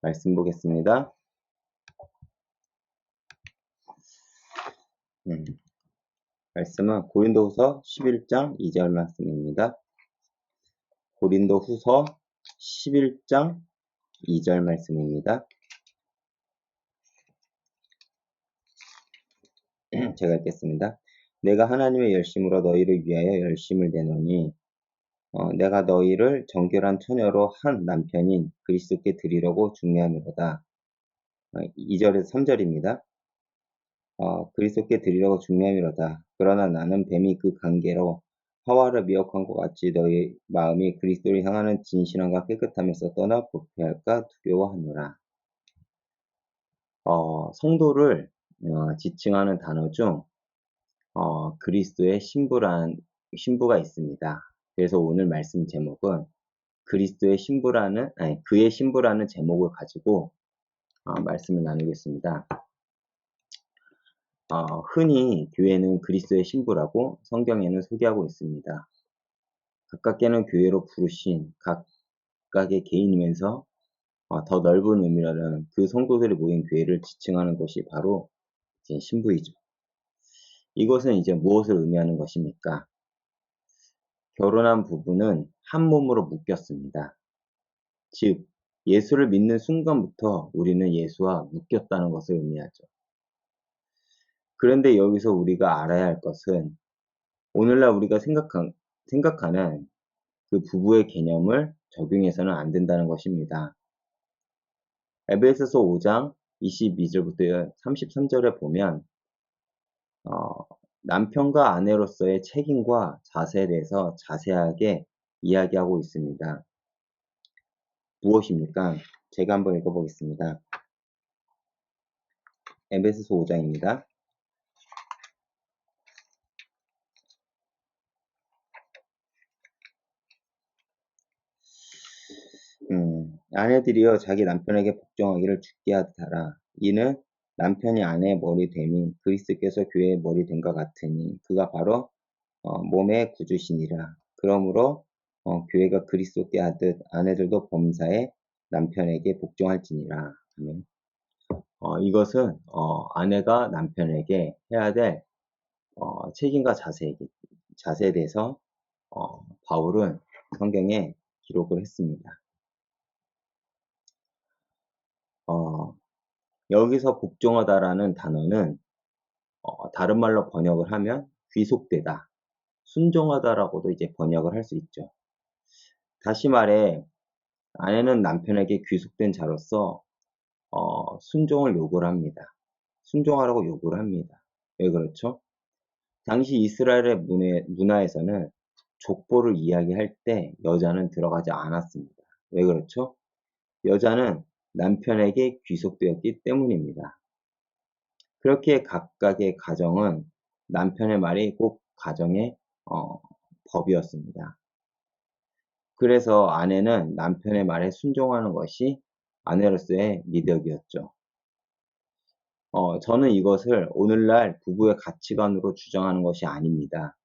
말씀 보겠습니다. 말씀은 고린도후서 11장 2절 말씀입니다. 고린도후서 11장 2절 말씀입니다. 제가 읽겠습니다. 내가 하나님의 열심으로 너희를 위하여 열심을 내노니 내가 너희를 정결한 처녀로 한 남편인 그리스도께 드리려고 중매함이로다. 2절에서 3절입니다. 그리스도께 드리려고 중매함이로다. 그러나 나는 뱀이 그 관계로 하와를 미혹한 것 같이 너희 마음이 그리스도를 향하는 진실함과 깨끗함에서 떠나 부패할까 두려워하노라. 성도를 지칭하는 단어 중 그리스도의 신부가 있습니다. 그래서 오늘 말씀 제목은 그리스도의 신부라는, 그의 신부라는 제목을 가지고 말씀을 나누겠습니다. 흔히 교회는 그리스도의 신부라고 성경에는 소개하고 있습니다. 가깝게는 교회로 부르신 각각의 개인이면서 더 넓은 의미로는 그 성도들이 모인 교회를 지칭하는 것이 바로 이제 신부이죠. 이것은 이제 무엇을 의미하는 것입니까? 결혼한 부부는 한 몸으로 묶였습니다. 즉, 예수를 믿는 순간부터 우리는 예수와 묶였다는 것을 의미하죠. 그런데 여기서 우리가 알아야 할 것은 오늘날 우리가 생각하는 그 부부의 개념을 적용해서는 안 된다는 것입니다. 에베소서 5장 22절부터 33절에 보면 남편과 아내로서의 책임과 자세에 대해서 자세하게 이야기하고 있습니다. 무엇입니까? 제가 한번 읽어보겠습니다. 에베소서 5장입니다. 아내들이여 자기 남편에게 복종하기를 주께 하라. 이는 남편이 아내의 머리 됨이 그리스도께서 교회의 머리 됨과 같으니 그가 바로 몸의 구주시니라. 그러므로 교회가 그리스도께 하듯 아내들도 범사에 남편에게 복종할지니라. 이것은 아내가 남편에게 해야 될 책임과 자세에 대해서 바울은 성경에 기록을 했습니다. 여기서 복종하다라는 단어는 다른 말로 번역을 하면 귀속되다, 순종하다라고도 이제 번역을 할 수 있죠. 다시 말해 아내는 남편에게 귀속된 자로서 순종을 요구를 합니다. 순종하라고 요구를 합니다. 왜 그렇죠? 당시 이스라엘의 문화에서는 족보를 이야기할 때 여자는 들어가지 않았습니다. 왜 그렇죠? 여자는 남편에게 귀속되었기 때문입니다. 그렇게 각각의 가정은 남편의 말이 꼭 가정의 법이었습니다. 그래서 아내는 남편의 말에 순종하는 것이 아내로서의 미덕이었죠. 저는 이것을 오늘날 부부의 가치관으로 주장하는 것이 아닙니다.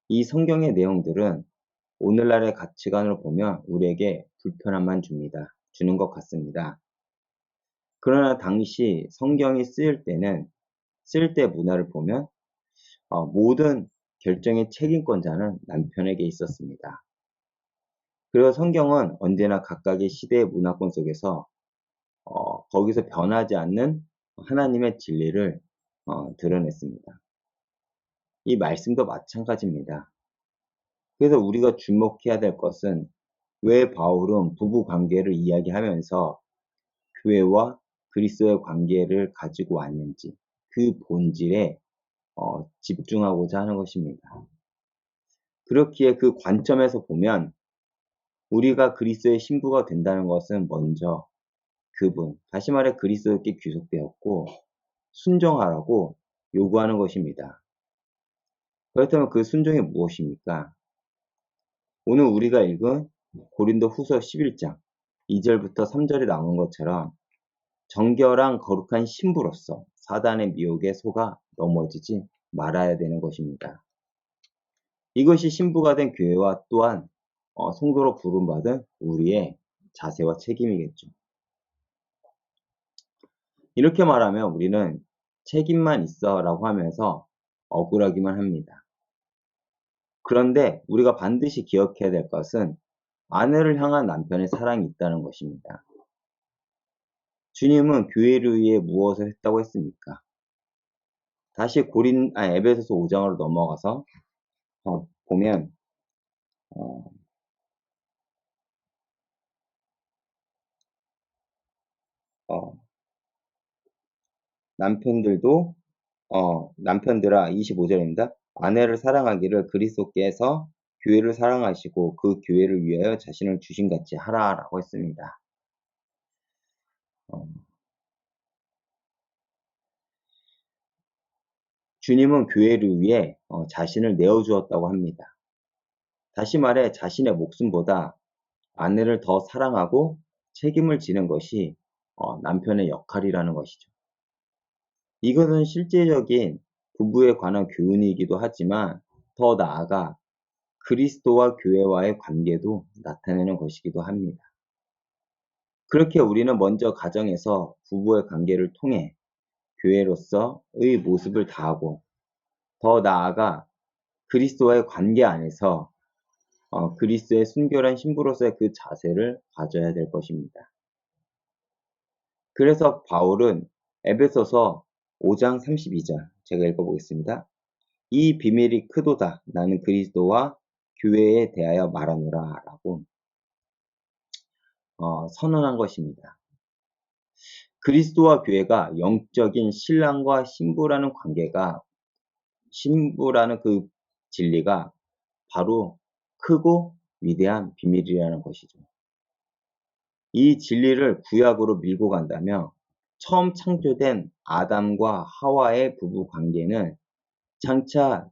이 성경의 내용들은 오늘날의 가치관으로 보면 우리에게 불편함만 주는 것 같습니다. 그러나 당시 성경이 쓰일 때 문화를 보면 모든 결정의 책임권자는 남편에게 있었습니다. 그리고 성경은 언제나 각각의 시대의 문화권 속에서 거기서 변하지 않는 하나님의 진리를 드러냈습니다. 이 말씀도 마찬가지입니다. 그래서 우리가 주목해야 될 것은 왜 바울은 부부 관계를 이야기하면서 교회와 그리스도의 관계를 가지고 왔는지 그 본질에 집중하고자 하는 것입니다. 그렇기에 그 관점에서 보면 우리가 그리스도의 신부가 된다는 것은 먼저 다시 말해 그리스도께 귀속되었고 순종하라고 요구하는 것입니다. 그렇다면 그 순종이 무엇입니까? 오늘 우리가 읽은 고린도 후서 11장 2절부터 3절에 나온 것처럼 정결한 거룩한 신부로서 사단의 미혹에 속아 넘어지지 말아야 되는 것입니다. 이것이 신부가 된 교회와 또한 성도로 부름받은 우리의 자세와 책임이겠죠. 이렇게 말하면 우리는 책임만 있어 라고 하면서 억울하기만 합니다. 그런데 우리가 반드시 기억해야 될 것은 아내를 향한 남편의 사랑이 있다는 것입니다. 주님은 교회를 위해 무엇을 했다고 했습니까? 다시 에베소서 5장으로 넘어가서 보면 어, 어, 남편들도 남편들아 25절입니다. 아내를 사랑하기를 그리스도께서 교회를 사랑하시고 그 교회를 위하여 자신을 주신 같이 하라라고 했습니다. 어, 주님은 교회를 위해 자신을 내어주었다고 합니다. 다시 말해 자신의 목숨보다 아내를 더 사랑하고 책임을 지는 것이 남편의 역할이라는 것이죠. 이것은 실제적인 부부에 관한 교훈이기도 하지만 더 나아가 그리스도와 교회와의 관계도 나타내는 것이기도 합니다. 그렇게 우리는 먼저 가정에서 부부의 관계를 통해 교회로서의 모습을 다하고 더 나아가 그리스도와의 관계 안에서 그리스도의 순결한 신부로서의 그 자세를 가져야 될 것입니다. 그래서 바울은 에베소서 5장 32절 제가 읽어보겠습니다. 이 비밀이 크도다. 나는 그리스도와 교회에 대하여 말하노라 라고 선언한 것입니다. 그리스도와 교회가 영적인 신랑과 신부라는 그 진리가 바로 크고 위대한 비밀이라는 것이죠. 이 진리를 구약으로 밀고 간다면 처음 창조된 아담과 하와의 부부 관계는 장차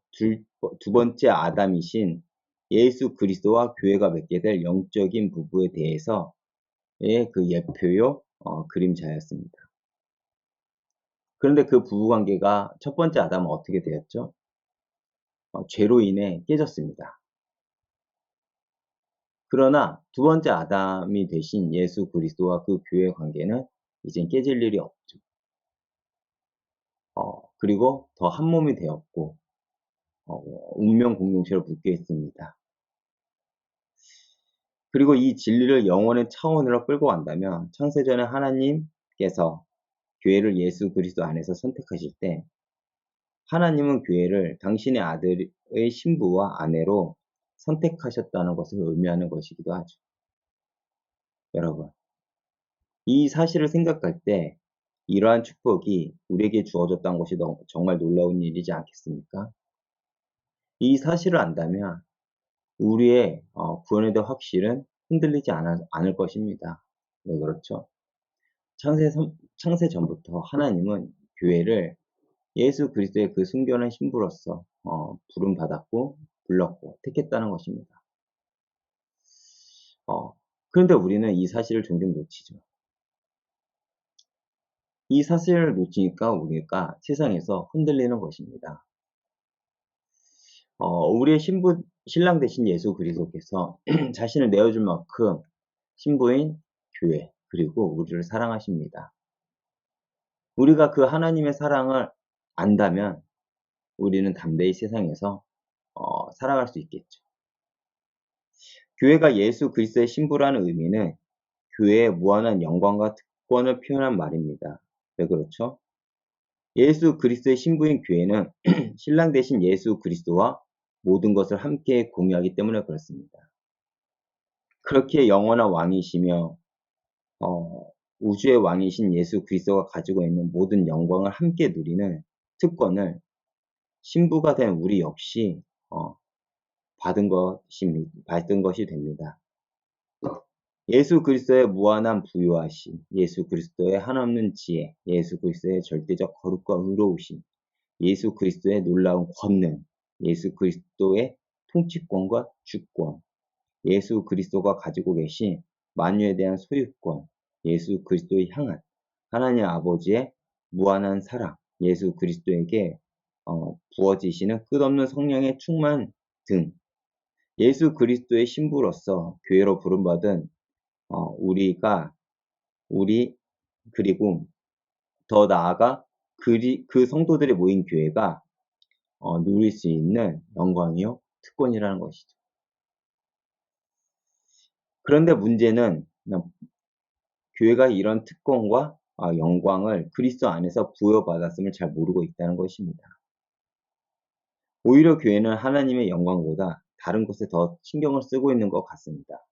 두 번째 아담이신 예수 그리스도와 교회가 맺게 될 영적인 부부에 대해서의 그 예표요 그림자였습니다. 그런데 그 부부 관계가 첫 번째 아담은 어떻게 되었죠? 죄로 인해 깨졌습니다. 그러나 두 번째 아담이 되신 예수 그리스도와 그 교회 관계는 이젠 깨질 일이 없죠. 그리고 더 한 몸이 되었고 운명 공동체로 묶여 있습니다. 그리고 이 진리를 영혼의 차원으로 끌고 간다면 창세전에 하나님께서 교회를 예수 그리스도 안에서 선택하실 때 하나님은 교회를 당신의 아들의 신부와 아내로 선택하셨다는 것을 의미하는 것이기도 하죠. 여러분, 이 사실을 생각할 때 이러한 축복이 우리에게 주어졌다는 것이 정말 놀라운 일이지 않겠습니까? 이 사실을 안다면 우리의 구원에 대한 확실은 흔들리지 않을 것입니다. 왜 그렇죠? 창세 전부터 하나님은 교회를 예수 그리스도의 그 순결한 신부로서 부름받았고 불렀고 택했다는 것입니다. 그런데 우리는 이 사실을 종종 놓치죠. 이 사실을 놓치니까 우리가 세상에서 흔들리는 것입니다. 우리의 신랑 되신 예수 그리스도께서 자신을 내어줄 만큼 신부인 교회 그리고 우리를 사랑하십니다. 우리가 그 하나님의 사랑을 안다면 우리는 담대히 세상에서 살아갈 수 있겠죠. 교회가 예수 그리스도의 신부라는 의미는 교회의 무한한 영광과 특권을 표현한 말입니다. 왜 그렇죠? 예수 그리스도의 신부인 교회는 신랑 되신 예수 그리스도와 모든 것을 함께 공유하기 때문에 그렇습니다. 그렇게 영원한 왕이시며 우주의 왕이신 예수 그리스도가 가지고 있는 모든 영광을 함께 누리는 특권을 신부가 된 우리 역시 받은 것이 됩니다. 예수 그리스도의 무한한 부유하심, 예수 그리스도의 한없는 지혜, 예수 그리스도의 절대적 거룩과 의로우심, 예수 그리스도의 놀라운 권능, 예수 그리스도의 통치권과 주권, 예수 그리스도가 가지고 계신 만유에 대한 소유권, 예수 그리스도의 향한 하나님 아버지의 무한한 사랑, 예수 그리스도에게 부어지시는 끝없는 성령의 충만 등 예수 그리스도의 신부로서 교회로 부름받은 우리 그리고 더 나아가 그 성도들이 모인 교회가 누릴 수 있는 영광이요, 특권이라는 것이죠. 그런데 문제는 교회가 이런 특권과 영광을 그리스도 안에서 부여받았음을 잘 모르고 있다는 것입니다. 오히려 교회는 하나님의 영광보다 다른 것에 더 신경을 쓰고 있는 것 같습니다.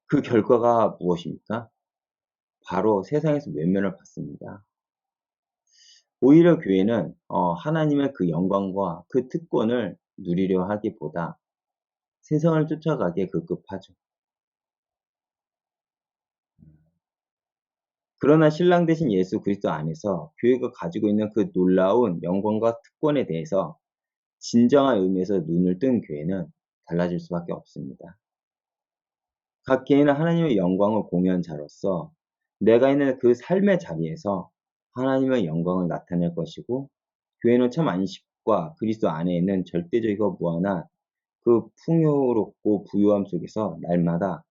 그 결과가 무엇입니까? 바로 세상에서 외면을 받습니다. 오히려 교회는 하나님의 그 영광과 그 특권을 누리려 하기보다 세상을 쫓아가기에 급급하죠. 그러나 신랑 되신 예수 그리스도 안에서 교회가 가지고 있는 그 놀라운 영광과 특권에 대해서 진정한 의미에서 눈을 뜬 교회는 달라질 수밖에 없습니다. 각 개인은 하나님의 영광을 공유한 자로서 내가 있는 그 삶의 자리에서 하나님의 영광을 나타낼 것이고, 교회는 참 안식과 그리스도 안에 있는 절대적이고 무한한 그 풍요롭고 부유함 속에서 날마다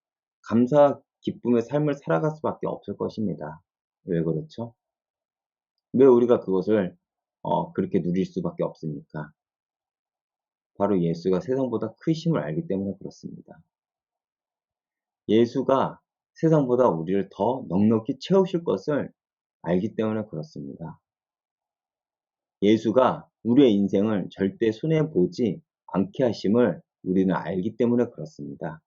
감사와 기쁨의 삶을 살아갈 수밖에 없을 것입니다. 왜 그렇죠? 왜 우리가 그것을 그렇게 누릴 수밖에 없습니까? 바로 예수가 세상보다 크심을 알기 때문에 그렇습니다. 예수가 세상보다 우리를 더 넉넉히 채우실 것을 알기 때문에 그렇습니다. 예수가 우리의 인생을 절대 손해보지 않게 하심을 우리는 알기 때문에 그렇습니다.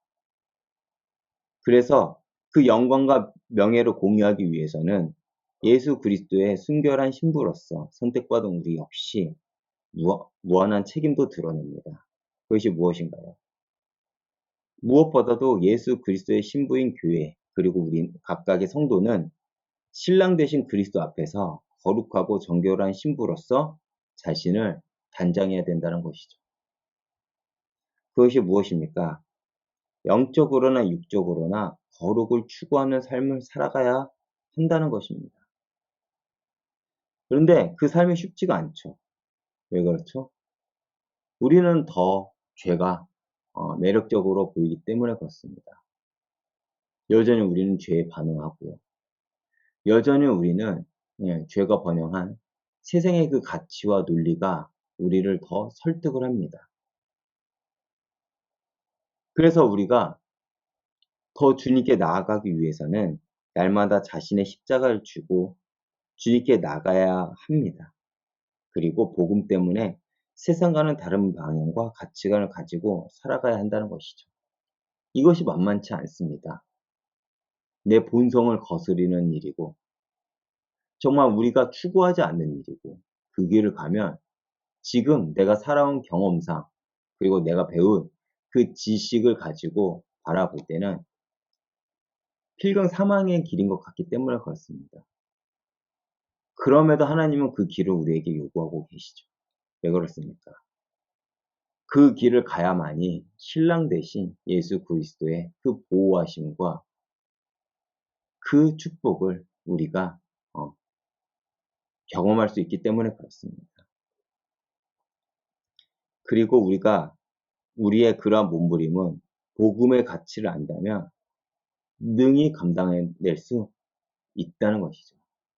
그래서 그 영광과 명예를 공유하기 위해서는 예수 그리스도의 순결한 신부로서 선택받은 우리 역시 무한한 책임도 드러냅니다. 그것이 무엇인가요? 무엇보다도 예수 그리스도의 신부인 교회, 그리고 우리 각각의 성도는 신랑 되신 그리스도 앞에서 거룩하고 정결한 신부로서 자신을 단장해야 된다는 것이죠. 그것이 무엇입니까? 영적으로나 육적으로나 거룩을 추구하는 삶을 살아가야 한다는 것입니다. 그런데 그 삶이 쉽지가 않죠. 왜 그렇죠? 우리는 더 죄가 매력적으로 보이기 때문에 그렇습니다. 여전히 우리는 죄에 반응하고요. 여전히 우리는 죄가 번영한 세상의 그 가치와 논리가 우리를 더 설득을 합니다. 그래서 우리가 더 주님께 나아가기 위해서는 날마다 자신의 십자가를 쥐고 주님께 나가야 합니다. 그리고 복음 때문에 세상과는 다른 방향과 가치관을 가지고 살아가야 한다는 것이죠. 이것이 만만치 않습니다. 내 본성을 거스리는 일이고, 정말 우리가 추구하지 않는 일이고, 그 길을 가면 지금 내가 살아온 경험상, 그리고 내가 배운 그 지식을 가지고 바라볼 때는 필경 사망의 길인 것 같기 때문에 그렇습니다. 그럼에도 하나님은 그 길을 우리에게 요구하고 계시죠. 왜 그렇습니까? 그 길을 가야만이 신랑 대신 예수 그리스도의 그 보호하심과 그 축복을 우리가 어, 경험할 수 있기 때문에 그렇습니다. 그리고 우리가 우리의 그러한 몸부림은 복음의 가치를 안다면 능히 감당해낼 수 있다는 것이죠.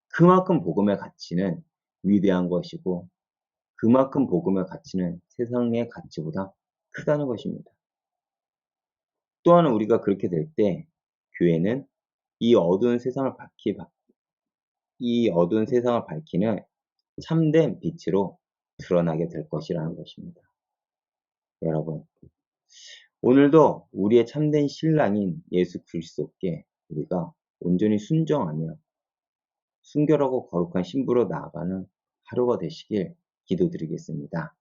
그만큼 복음의 가치는 위대한 것이고, 그만큼 복음의 가치는 세상의 가치보다 크다는 것입니다. 또한 우리가 그렇게 될 때 교회는 이 어두운 세상을 밝히는 참된 빛으로 드러나게 될 것이라는 것입니다. 여러분, 오늘도 우리의 참된 신랑인 예수 그리스도께 우리가 온전히 순종하며 순결하고 거룩한 신부로 나아가는 하루가 되시길 기도드리겠습니다.